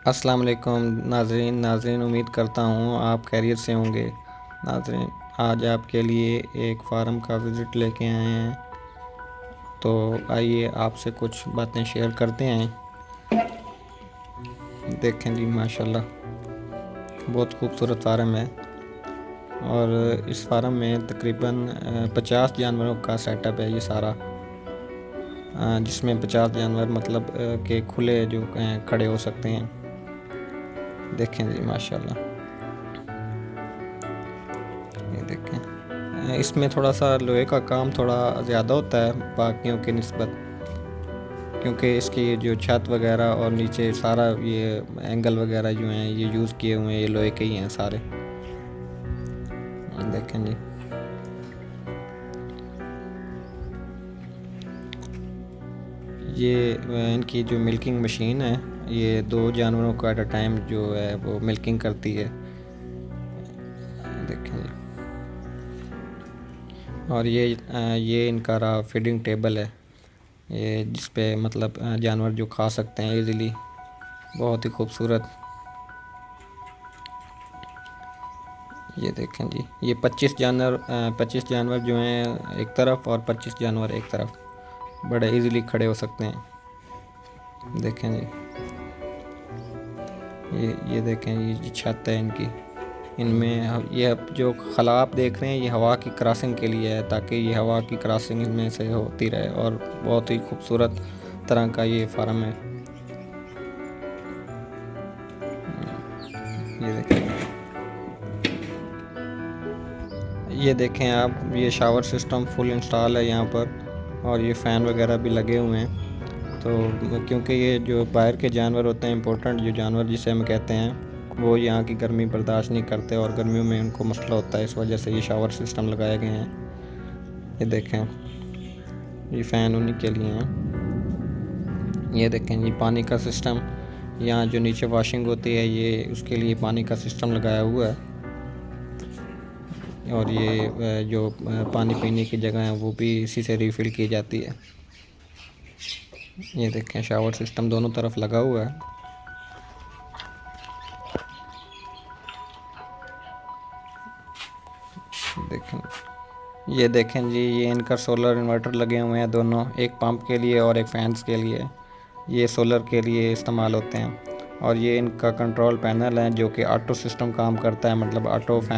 अस्सलाम वालेकुम नाज़रीन उम्मीद करता हूँ आप खैरियत से होंगे। नाज़रीन, आज आपके लिए एक फार्म का विज़िट लेके आए हैं, तो आइए आपसे कुछ बातें शेयर करते हैं। देखें जी, माशाल्लाह बहुत खूबसूरत फार्म है और इस फार्म में तकरीबन 50 जानवरों का सेटअप है ये सारा, जिसमें 50 जानवर मतलब के खुले जो खड़े हो सकते हैं। देखें जी माशाल्लाह, ये देखें इसमें थोड़ा सा लोहे का काम थोड़ा ज़्यादा होता है बाकियों की निस्बत, क्योंकि इसकी जो छत वगैरह और नीचे सारा ये एंगल वगैरह जो हैं ये यूज़ किए हुए हैं, ये लोहे के ही हैं सारे। देखें जी, ये इनकी जो मिल्किंग मशीन है, ये 2 जानवरों को एट अ टाइम जो है वो मिल्किंग करती है। देखें जी, और ये इनका रहा फीडिंग टेबल है, ये जिस पे मतलब जानवर जो खा सकते हैं इजीली, बहुत ही खूबसूरत। ये देखें जी, ये 25 जानवर जो हैं एक तरफ और 25 जानवर एक तरफ, बड़े इजीली खड़े हो सकते हैं। देखें जी, ये देखें, ये छत है इनकी। इनमें ये अब जो खला आप देख रहे हैं ये हवा की क्रॉसिंग के लिए है, ताकि ये हवा की क्रॉसिंग इनमें से होती रहे, और बहुत ही खूबसूरत तरह का ये फार्म है। ये देखें आप, ये शावर सिस्टम फुल इंस्टॉल है यहाँ पर, और ये फ़ैन वगैरह भी लगे हुए हैं। तो क्योंकि ये जो बाहर के जानवर होते हैं, इंपॉर्टेंट जो जानवर जिसे हम कहते हैं, वो यहाँ की गर्मी बर्दाश्त नहीं करते और गर्मियों में उनको मसला होता है, इस वजह से ये शावर सिस्टम लगाए गए हैं। ये देखें, ये फ़ैन उन्हीं के लिए हैं। ये देखें ये पानी का सिस्टम, यहाँ जो नीचे वॉशिंग होती है ये उसके लिए पानी का सिस्टम लगाया हुआ है, और ये जो पानी पीने की जगह है वो भी इसी से रिफ़िल की जाती है। ये देखें, शावर सिस्टम दोनों तरफ लगा हुआ है। देखें, ये देखें जी, ये इनका सोलर इन्वर्टर लगे हुए हैं दोनों, एक पंप के लिए और एक फैंस के लिए। ये सोलर के लिए इस्तेमाल होते हैं, और ये इनका कंट्रोल पैनल है जो कि ऑटो सिस्टम काम करता है, मतलब ऑटो फैन